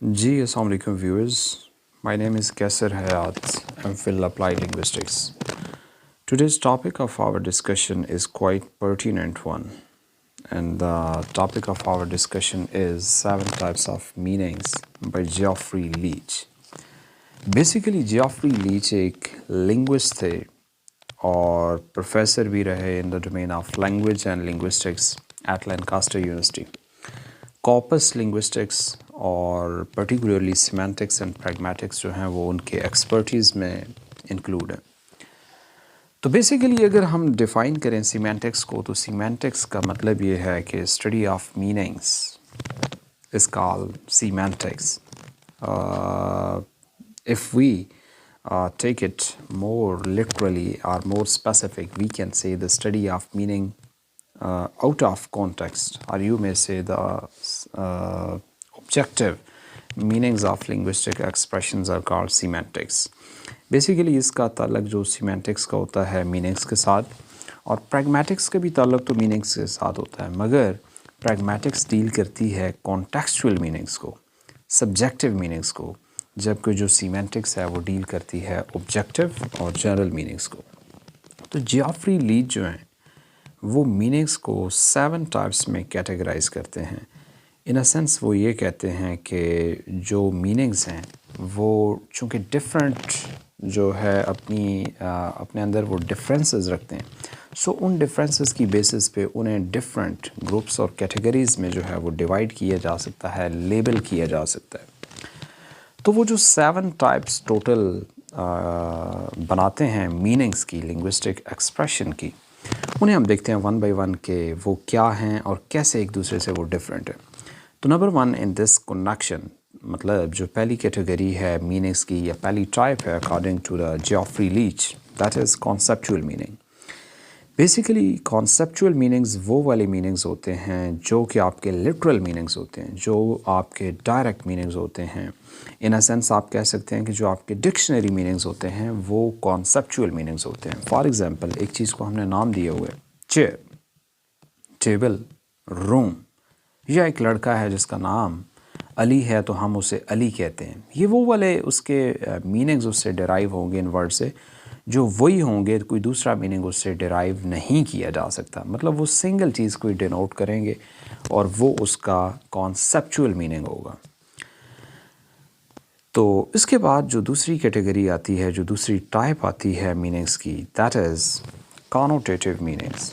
Assalamu alaikum viewers. My name is Kaisar Hayat. I'm Phil Applied Linguistics. Today's topic of our discussion is quite pertinent one. And the topic of our discussion is 7 types of meanings by Geoffrey Leach. Basically Geoffrey Leach एक linguist थे और professor भी रहे in the domain of language and linguistics at Lancaster University. Corpus linguistics और particularly semantics and pragmatics जो हैं वो उनके एक्सपर्टीज़ में इंक्लूड है। तो बेसिकली अगर हम डिफ़ाइन करें सिमेंटिक्स को, तो सिमेंटिक्स का मतलब ये है कि study of meanings is called semantics. If we take it more literally or more specific, we can say the study of meaning out of context, or you may say the objective meanings of linguistic expressions are called semantics. Basically इसका ताल्लुक जो semantics का होता है meanings के साथ, और pragmatics का भी ताल्लुक तो meanings के साथ होता है, मगर pragmatics डील करती है contextual meanings को, subjective meanings को, जबकि जो semantics है वो डील करती है objective और general meanings को। तो जियोफ्री लीच जो हैं वो मीनिंग्स को 7 टाइप्स में कैटेगराइज करते हैं। इन अ सेंस वो ये कहते हैं कि जो मीनिंग्स हैं वो चूँकि डिफरेंट जो है अपने अंदर वो डिफरेंसेस रखते हैं, सो उन डिफरेंसेस की बेसिस पे उन्हें डिफरेंट ग्रुप्स और कैटेगरीज़ में जो है वो डिवाइड किया जा सकता है, लेबल किया जा सकता है। तो वो जो 7 टाइप्स टोटल बनाते हैं मीनिंग्स की, लिंग्विस्टिक एक्सप्रेशन की, उन्हें हम देखते हैं वन बाय वन के वो क्या हैं और कैसे एक दूसरे से वो डिफरेंट है। तो नंबर 1 इन दिस कनेक्शन, मतलब जो पहली कैटेगरी है मीनिंग्स की या पहली टाइप है according to the Geoffrey Leech, that is conceptual meaning. Basically conceptual meanings वो वाले मीनिंग्स होते हैं जो कि आपके लिटरल मीनिंग्स होते हैं, जो आपके डायरेक्ट मीनिंग्स होते हैं। इन अ सेंस आप कह सकते हैं कि जो आपके डिक्शनरी मीनिंग्स होते हैं वो कॉन्सेप्चुअल मीनिंग्स होते हैं। फॉर एग्जांपल एक चीज़ को हमने नाम दिया हुआ है चेयर, टेबल, रूम, या एक लड़का है जिसका नाम अली है तो हम उसे अली कहते हैं। ये वो वाले उसके मीनिंग्स उससे डिराइव होंगे इन वर्ड से, जो वही होंगे, कोई दूसरा मीनिंग उससे डिराइव नहीं किया जा सकता। मतलब वो सिंगल चीज़ को डिनोट करेंगे और वो उसका कॉन्सेप्चुअल मीनिंग होगा। तो इसके बाद जो दूसरी कैटेगरी आती है, जो दूसरी टाइप आती है मीनिंग्स की, that is connotative meanings.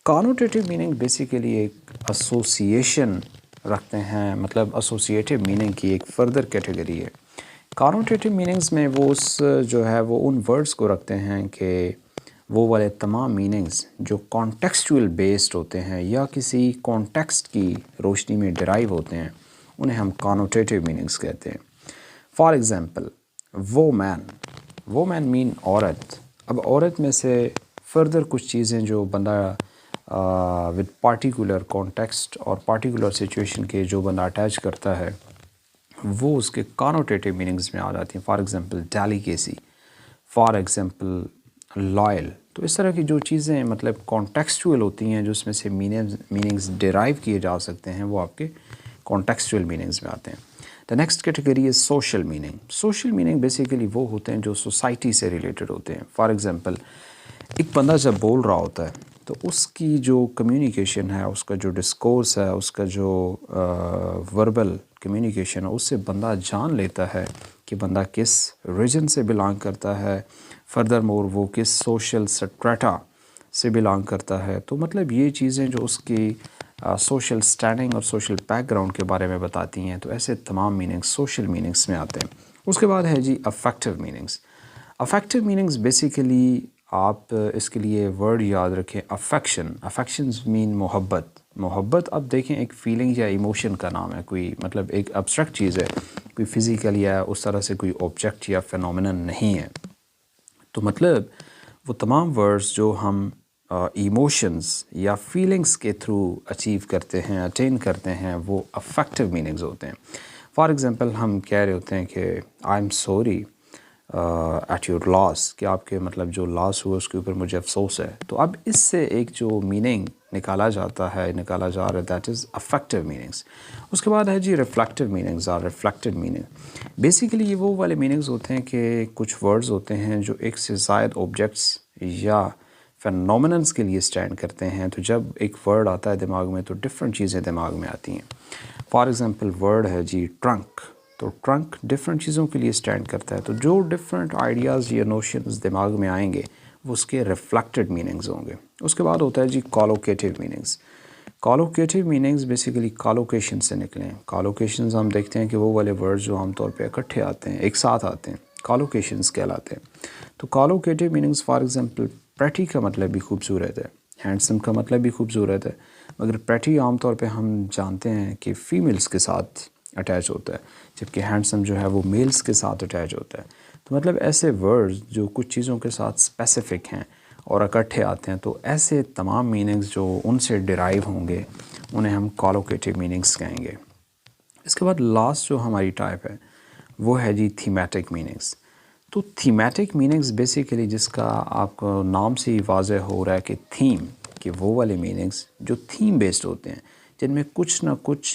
Connotative meaning basically एक एसोसिएशन रखते हैं, मतलब एसोसिएटिव मीनिंग की एक फर्दर कैटेगरी है। कॉनोटेटिव मीनिंग्स में वो उस जो है वो उन वर्ड्स को रखते हैं कि वो वाले तमाम मीनिंग्स जो कॉन्टेक्सचुअल बेस्ड होते हैं या किसी कॉन्टेक्स्ट की रोशनी में डिराइव होते हैं, उन्हें हम कॉनोटेटिव मीनिंग्स कहते हैं। फॉर एग्ज़ाम्पल वो मैन मीन औरत। अब औरत में से फर्दर कुछ चीज़ें जो बंदा विद पार्टिकुलर कॉन्टेक्स्ट और पार्टिकुलर सिचुएशन के जो बंदा अटैच करता है वो उसके कॉनोटेटिव मीनिंग्स में आ जाती हैं। For example delicacy, for example loyal. तो इस तरह की जो चीज़ें मतलब कॉन्टेक्सचुअल होती हैं, जो उसमें से मीनिंग्स डिराइव किए जा सकते हैं, वो आपके कॉन्टेक्सचुअल मीनिंग्स में आते हैं। The next category is social meaning. Social meaning basically वो होते हैं जो सोसाइटी से रिलेटेड होते हैं। फॉर एग्ज़ाम्पल एक बंदा जब बोल रहा होता है तो उसकी जो कम्युनिकेशन है, उसका जो डिस्कोर्स है, उसका जो वर्बल कम्युनिकेशन है, उससे बंदा जान लेता है कि बंदा किस रीजन से बिलोंग करता है, फर्दर मोर वो किस सोशल स्ट्रेटा से बिलोंग करता है। तो मतलब ये चीज़ें जो उसकी सोशल स्टैंडिंग और सोशल बैकग्राउंड के बारे में बताती हैं। तो ऐसे तमाम मीनिंग्स सोशल मीनिंग्स में आते हैं। उसके बाद है जी affective meanings. Affective meanings basically आप इसके लिए वर्ड याद रखें अफेक्शन। अफेक्शंस मीन मोहब्बत। अब देखें एक फीलिंग या इमोशन का नाम है, कोई मतलब एक एब्स्ट्रैक्ट चीज़ है, कोई फिज़िकल या उस तरह से कोई ऑब्जेक्ट या फिनोमिनन नहीं है। तो मतलब वो तमाम वर्ड्स जो हम इमोशंस या फीलिंग्स के थ्रू अचीव करते हैं, अटेन करते हैं, वो अफेक्टिव मीनिंग्स होते हैं। फॉर एग्ज़ाम्पल हम कह रहे होते हैं कि I am sorry at your loss, कि आपके मतलब जो लॉस हुआ उसके ऊपर मुझे अफसोस है। तो अब इससे एक जो मीनिंग نکالا جاتا ہے، نکالا جا رہا ہے، دیٹ از افیکٹو میننگس. اس کے بعد ہے جی ریفلیکٹیو میننگز اور ریفلیکٹڈ میننگ. بیسیکلی یہ وہ والے میننگز ہوتے ہیں کہ کچھ ورڈز ہوتے ہیں جو ایک سے زائد آبجیکٹس یا فینومیننس کے لیے اسٹینڈ کرتے ہیں. تو جب ایک ورڈ آتا ہے دماغ میں تو ڈفرینٹ چیزیں دماغ میں آتی ہیں. فار ایگزامپل ورڈ ہے جی ٹرنک، تو ٹرنک ڈفرینٹ چیزوں کے لیے اسٹینڈ کرتا ہے. تو جو ڈفرینٹ آئیڈیاز یا نوشنز دماغ میں آئیں گے وہ اس کے ریفلیکٹڈ میننگز ہوں گے. اس کے بعد ہوتا ہے جی کالوکیٹیو میننگز. کالوکیٹیو میننگز بیسیکلی کالوکیشن سے نکلیں. کالوکیشنز ہم دیکھتے ہیں کہ وہ والے ورڈز جو عام طور پہ اکٹھے آتے ہیں، ایک ساتھ آتے ہیں، کالوکیشنز کہلاتے ہیں. تو کالوکیٹیو میننگز فار ایگزامپل پریٹی کا مطلب بھی خوبصورت ہے، ہینڈسم کا مطلب بھی خوبصورت ہے، مگر پریٹی عام طور پہ ہم جانتے ہیں کہ فیمیلز کے ساتھ اٹیچ ہوتا ہے، جبکہ ہینڈسم جو ہے وہ میلز کے ساتھ اٹیچ ہوتا ہے. تو مطلب ایسے ورڈز جو کچھ چیزوں کے ساتھ اسپیسیفک ہیں اور اکٹھے آتے ہیں، تو ایسے تمام میننگز جو ان سے ڈرائیو ہوں گے انہیں ہم کالوکیٹیو میننگز کہیں گے. اس کے بعد لاسٹ جو ہماری ٹائپ ہے وہ ہے جی تھیمیٹک میننگز. تو تھیمیٹک میننگز بیسیکلی جس کا آپ کو نام سے ہی واضح ہو رہا ہے کہ تھیم، کہ وہ والے میننگز جو تھیم بیسڈ ہوتے ہیں، جن میں کچھ نہ کچھ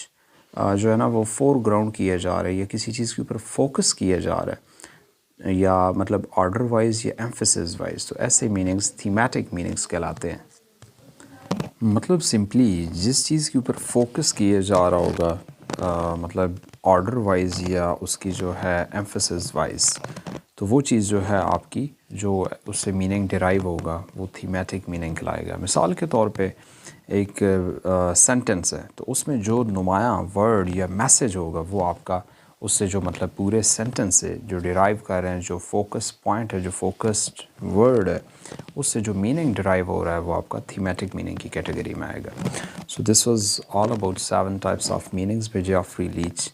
جو ہے نا وہ فور گراؤنڈ کیا جا رہا ہے یا کسی چیز کے اوپر فوکس کیا جا رہا ہے، یا مطلب آرڈر وائز یا ایمفیسس وائز. تو ایسے میننگز تھیمیٹک میننگز کہلاتے ہیں. مطلب سمپلی جس چیز کے اوپر فوکس کیا جا رہا ہوگا مطلب آرڈر وائز یا اس کی جو ہے ایمفیسس وائز، تو وہ چیز جو ہے آپ کی جو اس سے میننگ ڈرائیو ہوگا وہ تھیمیٹک میننگ کہلائے گا. مثال کے طور پہ ایک سینٹنس ہے تو اس میں جو نمایاں ورڈ یا میسج ہوگا وہ آپ کا اس سے جو مطلب پورے سینٹنس سے جو ڈرائیو کر رہے ہیں، جو فوکس پوائنٹ ہے، جو فوکسڈ ورڈ ہے، اس سے جو میننگ ڈرائیو ہو رہا ہے وہ آپ کا تھیمیٹک میننگ کی کیٹیگری میں آئے گا. So this was all about 7 types of meanings by Geoffrey latch.